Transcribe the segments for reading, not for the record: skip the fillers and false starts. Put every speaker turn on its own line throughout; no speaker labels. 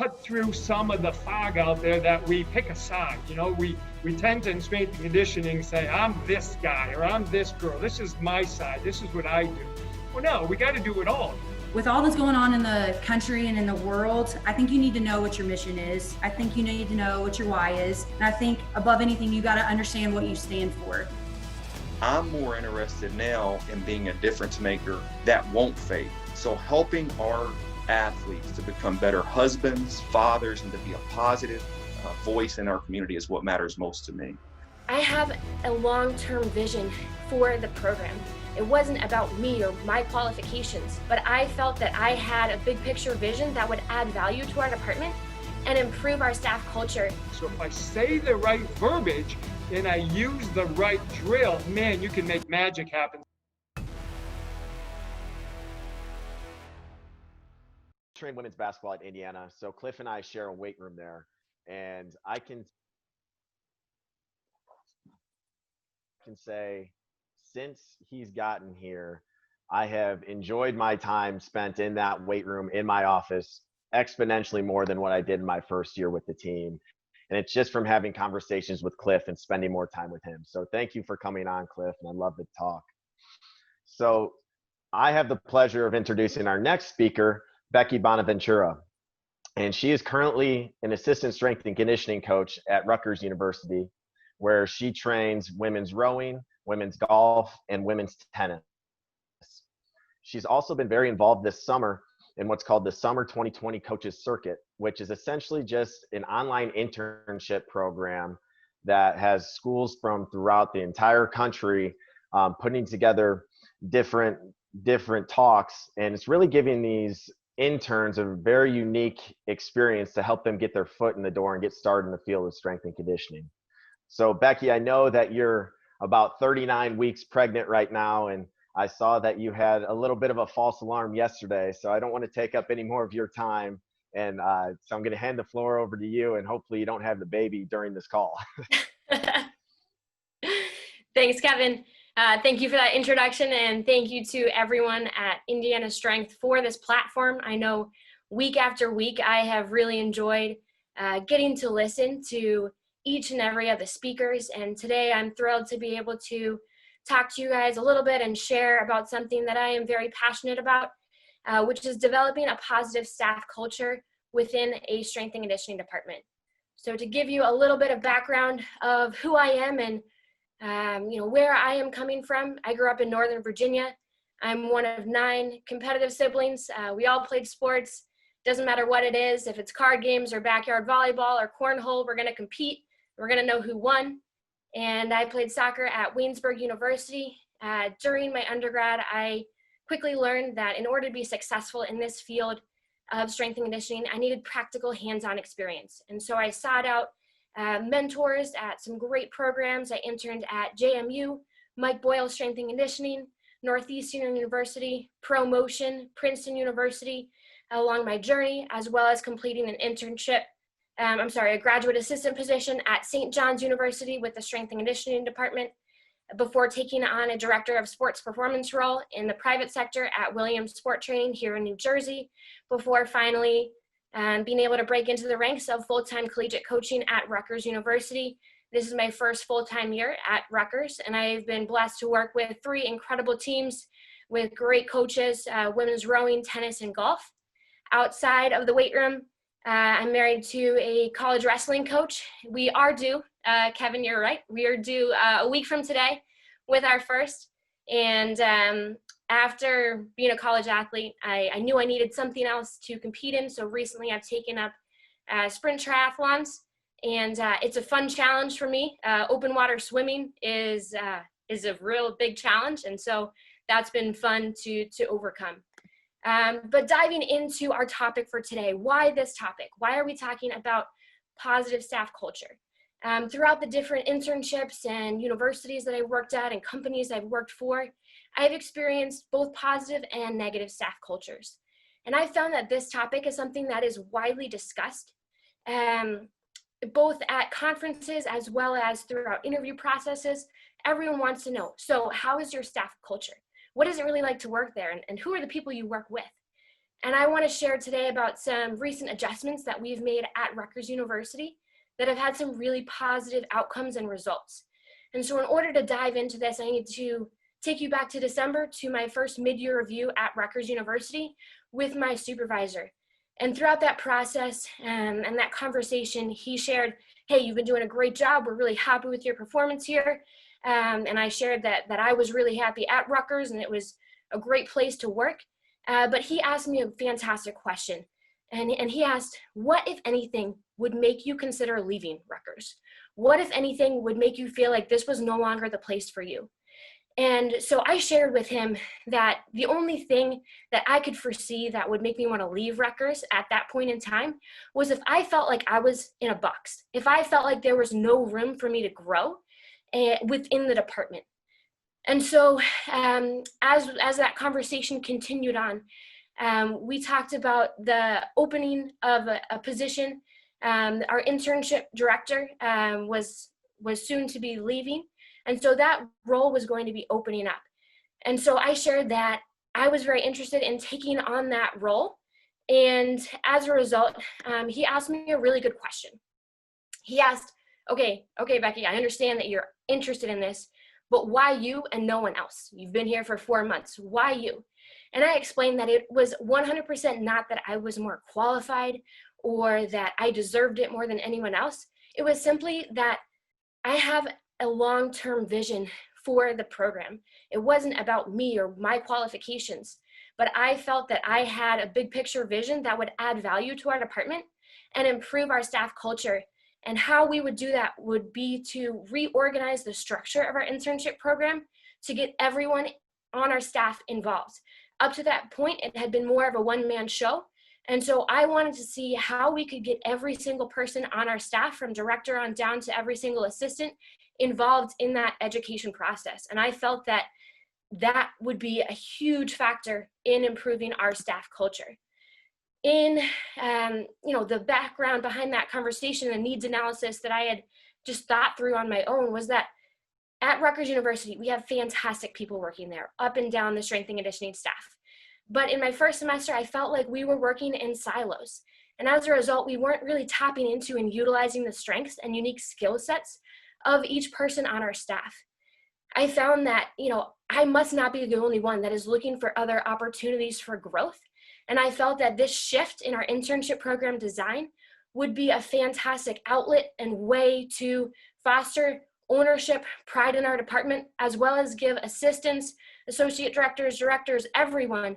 cut through some of the fog out there that we pick a side. You know, we tend to in strength and conditioning say, I'm this guy or I'm this girl. This is my side. This is what I do. Well, no, we got to do it all.
With all that's going on in the country and in the world, I think you need to know what your mission is. I think you need to know what your why is. And I think above anything, you got to understand what you stand for.
I'm more interested now in being a difference maker that won't fade. So helping our athletes to become better husbands, fathers, and to be a positive voice in our community is what matters most to me.
I have a long-term vision for the program. It wasn't about me or my qualifications, but I felt that I had a big picture vision that would add value to our department and improve our staff culture.
So if I say the right verbiage and I use the right drill, man, you can make magic happen.
Train women's basketball at Indiana, so Cliff and I share a weight room there, and I can say since he's gotten here, I have enjoyed my time spent in that weight room in my office exponentially more than what I did in my first year with the team. And it's just from having conversations with Cliff and spending more time with him. So thank you for coming on, Cliff, and I love the talk. So I have the pleasure of introducing our next speaker, Becky Bonaventura. And she is currently an assistant strength and conditioning coach at Rutgers University, where she trains women's rowing, women's golf, and women's tennis. She's also been very involved this summer in what's called the Summer 2020 Coaches Circuit, which is essentially just an online internship program that has schools from throughout the entire country putting together different talks. And it's really giving these interns a very unique experience to help them get their foot in the door and get started in the field of strength and conditioning. So Becky, I know that you're about 39 weeks pregnant right now, and I saw that you had a little bit of a false alarm yesterday, so I don't want to take up any more of your time. And so I'm going to hand the floor over to you, and hopefully you don't have the baby during this call.
Thanks, Kevin. Thank you for that introduction, and thank you to everyone at Indiana Strength for this platform. I know week after week I have really enjoyed getting to listen to each and every of the speakers, and today I'm thrilled to be able to talk to you guys a little bit and share about something that I am very passionate about, which is developing a positive staff culture within a strength and conditioning department. So to give you a little bit of background of who I am and where I am coming from, I grew up in Northern Virginia. I'm one of 9 competitive siblings. We all played sports. Doesn't matter what it is. If it's card games or backyard volleyball or cornhole, we're going to compete. We're going to know who won. And I played soccer at Waynesburg University. During my undergrad, I quickly learned that in order to be successful in this field of strength and conditioning, I needed practical hands-on experience. And so I sought out mentors at some great programs. I interned at JMU, Mike Boyle Strength and Conditioning, Northeastern University, ProMotion, Princeton University, along my journey, as well as completing an internship, a graduate assistant position at St. John's University with the Strength and Conditioning Department before taking on a director of sports performance role in the private sector at Williams Sport Training here in New Jersey, before finally being able to break into the ranks of full-time collegiate coaching at Rutgers University. This is my first full-time year at Rutgers, and I've been blessed to work with 3 incredible teams with great coaches, women's rowing, tennis, and golf. Outside of the weight room, I'm married to a college wrestling coach. We are due, Kevin, you're right, we are due a week from today with our first. And after being a college athlete, I knew I needed something else to compete in. So recently I've taken up sprint triathlons, and it's a fun challenge for me. Open water swimming is a real big challenge. And so that's been fun to overcome. But diving into our topic for today, why this topic? Why are we talking about positive staff culture? Throughout the different internships and universities that I worked at and companies I've worked for, I've experienced both positive and negative staff cultures. And I found that this topic is something that is widely discussed, both at conferences as well as throughout interview processes. Everyone wants to know, so how is your staff culture? What is it really like to work there? And who are the people you work with? And I want to share today about some recent adjustments that we've made at Rutgers University that have had some really positive outcomes and results. And so in order to dive into this, I need to take you back to December to my first mid-year review at Rutgers University with my supervisor. And throughout that process and that conversation, he shared, hey, you've been doing a great job. We're really happy with your performance here. And I shared that I was really happy at Rutgers and it was a great place to work. But he asked me a fantastic question. And he asked, what, if anything, would make you consider leaving Rutgers? What, if anything, would make you feel like this was no longer the place for you? And so I shared with him that the only thing that I could foresee that would make me want to leave Rutgers at that point in time was if I felt like I was in a box, if I felt like there was no room for me to grow within the department. And so as that conversation continued on, we talked about the opening of a position. Our internship director was soon to be leaving. And so that role was going to be opening up. And so I shared that I was very interested in taking on that role. And as a result, he asked me a really good question. He asked, okay, Becky, I understand that you're interested in this, but why you and no one else? You've been here for 4 months. Why you? And I explained that it was 100% not that I was more qualified or that I deserved it more than anyone else. It was simply that I have a long-term vision for the program. It wasn't about me or my qualifications, but I felt that I had a big picture vision that would add value to our department and improve our staff culture. And how we would do that would be to reorganize the structure of our internship program to get everyone on our staff involved. Up to that point, it had been more of a one-man show. And so I wanted to see how we could get every single person on our staff, from director on down to every single assistant, involved in that education process. And I felt that that would be a huge factor in improving our staff culture. In the background behind that conversation, the needs analysis that I had just thought through on my own was that at Rutgers University, we have fantastic people working there, up and down the strength and conditioning staff. But in my first semester, I felt like we were working in silos. And as a result, we weren't really tapping into and utilizing the strengths and unique skill sets of each person on our staff. I found that, I must not be the only one that is looking for other opportunities for growth. And I felt that this shift in our internship program design would be a fantastic outlet and way to foster ownership, pride in our department, as well as give assistants, associate directors, everyone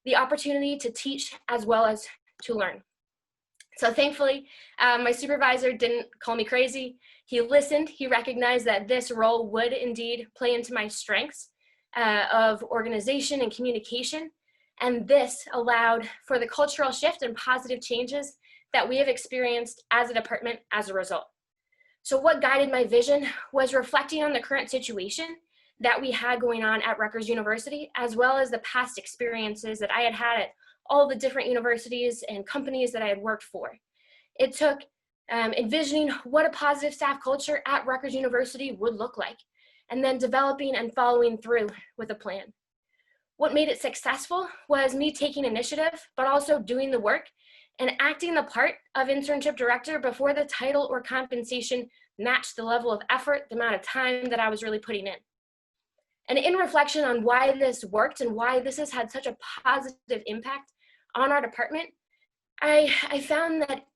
the opportunity to teach as well as to learn. So thankfully, my supervisor didn't call me crazy. He listened. He recognized that this role would indeed play into my strengths of organization and communication. And this allowed for the cultural shift and positive changes that we have experienced as a department as a result. So what guided my vision was reflecting on the current situation that we had going on at Rutgers University, as well as the past experiences that I had had at all the different universities and companies that I had worked for. It took envisioning what a positive staff culture at Rutgers University would look like, and then developing and following through with a plan. What made it successful was me taking initiative, but also doing the work and acting the part of internship director before the title or compensation matched the level of effort, the amount of time that I was really putting in. And in reflection on why this worked and why this has had such a positive impact on our department, I found that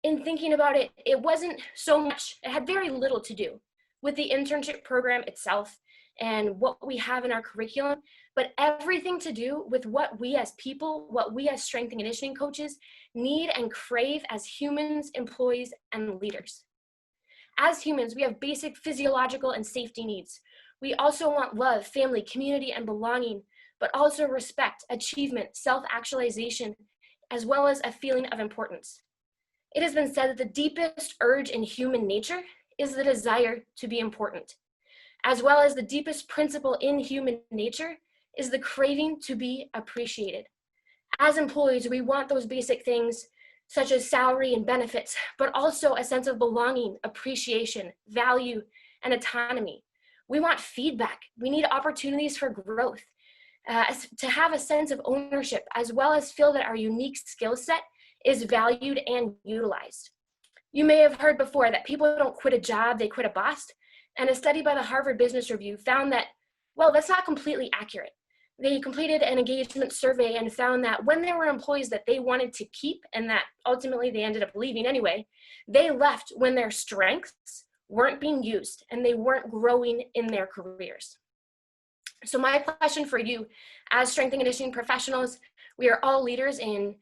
in thinking about it, it wasn't so much, it had very little to do with the internship program itself and what we have in our curriculum, but everything to do with what we as people, what we as strength and conditioning coaches need and crave as humans, employees, and leaders. As humans, we have basic physiological and safety needs. We also want love, family, community, and belonging, but also respect, achievement, self-actualization, as well as a feeling of importance. It has been said that the deepest urge in human nature is the desire to be important, as well as the deepest principle in human nature is the craving to be appreciated. As employees, we want those basic things such as salary and benefits, but also a sense of belonging, appreciation, value, and autonomy. We want feedback. We need opportunities for growth. to have a sense of ownership, as well as feel that our unique skill set is valued and utilized. You may have heard before that people don't quit a job, they quit a boss. And a study by the Harvard Business Review found that, well, that's not completely accurate. They completed an engagement survey and found that when there were employees that they wanted to keep and that ultimately they ended up leaving anyway, they left when their strengths weren't being used and they weren't growing in their careers. So my question for you, as strength and conditioning professionals, we are all leaders in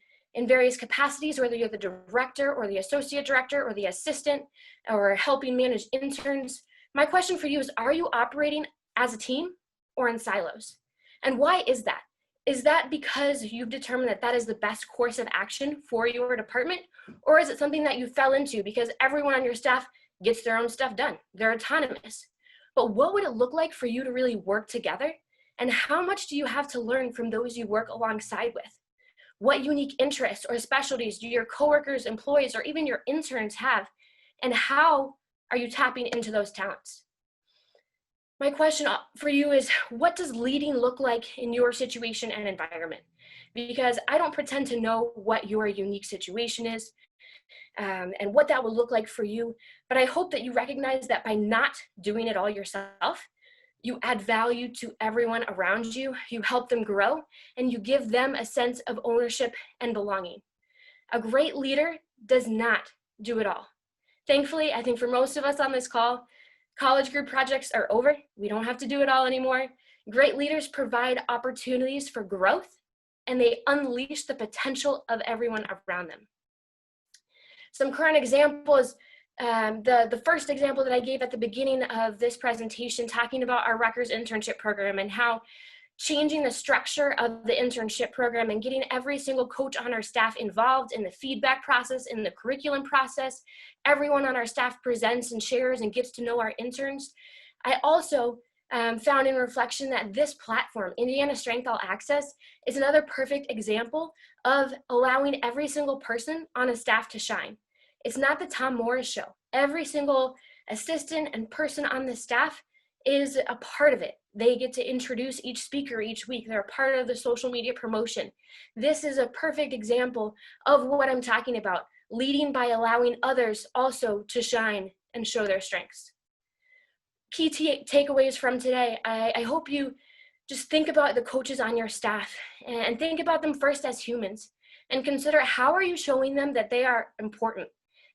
various capacities, whether you're the director or the associate director or the assistant or helping manage interns. My question for you is, are you operating as a team or in silos? And why is that? Is that because you've determined that that is the best course of action for your department? Or is it something that you fell into because everyone on your staff gets their own stuff done? They're autonomous. But what would it look like for you to really work together? And how much do you have to learn from those you work alongside with? What unique interests or specialties do your coworkers, employees, or even your interns have? And how are you tapping into those talents? My question for you is, what does leading look like in your situation and environment? Because I don't pretend to know what your unique situation is and what that will look like for you, but I hope that you recognize that by not doing it all yourself, you add value to everyone around you, you help them grow, and you give them a sense of ownership and belonging. A great leader does not do it all. Thankfully, I think for most of us on this call, college group projects are over. We don't have to do it all anymore. Great leaders provide opportunities for growth, and they unleash the potential of everyone around them. Some current examples, the first example that I gave at the beginning of this presentation, talking about our Rutgers internship program and how changing the structure of the internship program and getting every single coach on our staff involved in the feedback process, in the curriculum process. Everyone on our staff presents and shares and gets to know our interns. I also found in reflection that this platform, Indiana Strength All Access, is another perfect example of allowing every single person on a staff to shine. It's not the Tom Morris show. Every single assistant and person on the staff is a part of it. They get to introduce each speaker each week. They're a part of the social media promotion. This is a perfect example of what I'm talking about, leading by allowing others also to shine and show their strengths. Key takeaways from today, I hope you just think about the coaches on your staff and think about them first as humans and consider, how are you showing them that they are important,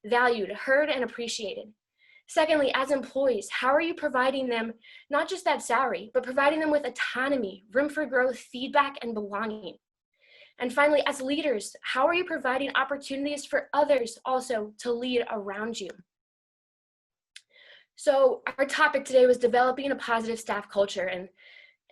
valued, heard, and appreciated? Secondly, as employees, how are you providing them not just that salary, but providing them with autonomy, room for growth, feedback, and belonging? And finally, as leaders, how are you providing opportunities for others also to lead around you? So our topic today was developing a positive staff culture,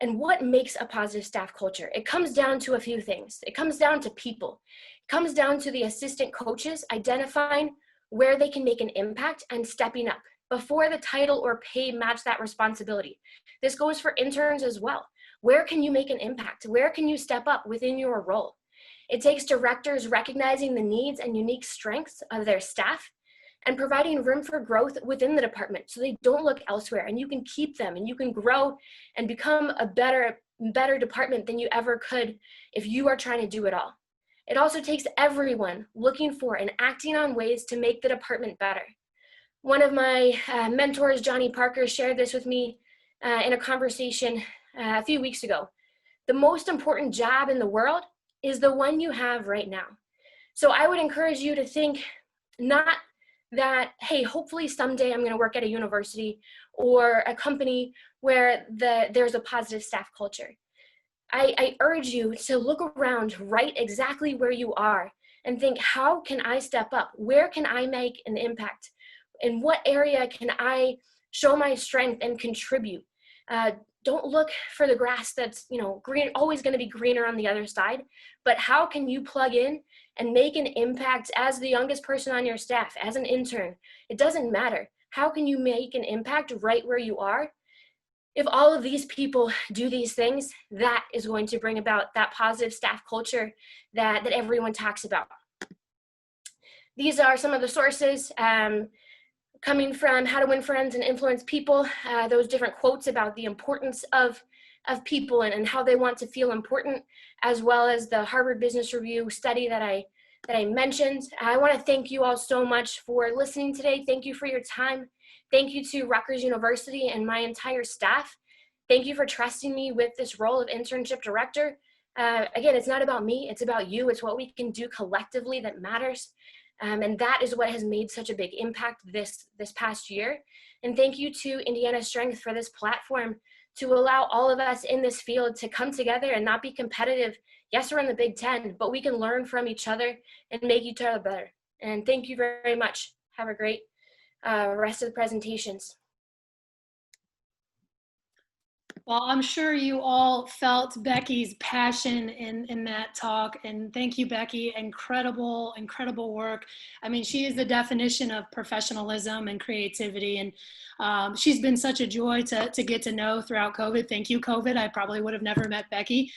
and what makes a positive staff culture? It comes down to a few things. It comes down to people. It comes down to the assistant coaches identifying where they can make an impact and stepping up before the title or pay match that responsibility. This goes for interns as well. Where can you make an impact? Where can you step up within your role? It takes directors recognizing the needs and unique strengths of their staff and providing room for growth within the department so they don't look elsewhere, and you can keep them and you can grow and become a better department than you ever could if you are trying to do it all. It also takes everyone looking for and acting on ways to make the department better. One of my mentors, Johnny Parker, shared this with me in a conversation a few weeks ago. The most important job in the world is the one you have right now. So I would encourage you to think not that, hey, hopefully someday I'm going to work at a university or a company where there's a positive staff culture. I urge you to look around right exactly where you are and think, how can I step up? Where can I make an impact? In what area can I show my strength and contribute? Don't look for the grass that's, green, always going to be greener on the other side, but how can you plug in and make an impact as the youngest person on your staff, as an intern? It doesn't matter. How can you make an impact right where you are? If all of these people do these things, that is going to bring about that positive staff culture that everyone talks about. These are some of the sources coming from How to Win Friends and Influence People, those different quotes about the importance of of people and how they want to feel important, as well as the Harvard Business Review study that I mentioned. I want to thank you all so much for listening today. Thank you for your time. Thank you to Rutgers University and my entire staff. Thank you for trusting me with this role of internship director. Again, it's not about me, it's about you. It's what we can do collectively that matters. And that is what has made such a big impact this past year. And thank you to Indiana Strength for this platform to allow all of us in this field to come together and not be competitive. Yes, we're in the Big Ten, but we can learn from each other and make each other better. And thank you very much. Have a great rest of the presentations.
Well, I'm sure you all felt Becky's passion in that talk. And thank you, Becky. Incredible, incredible work. I mean, she is the definition of professionalism and creativity. And she's been such a joy to get to know throughout COVID. Thank you, COVID. I probably would have never met Becky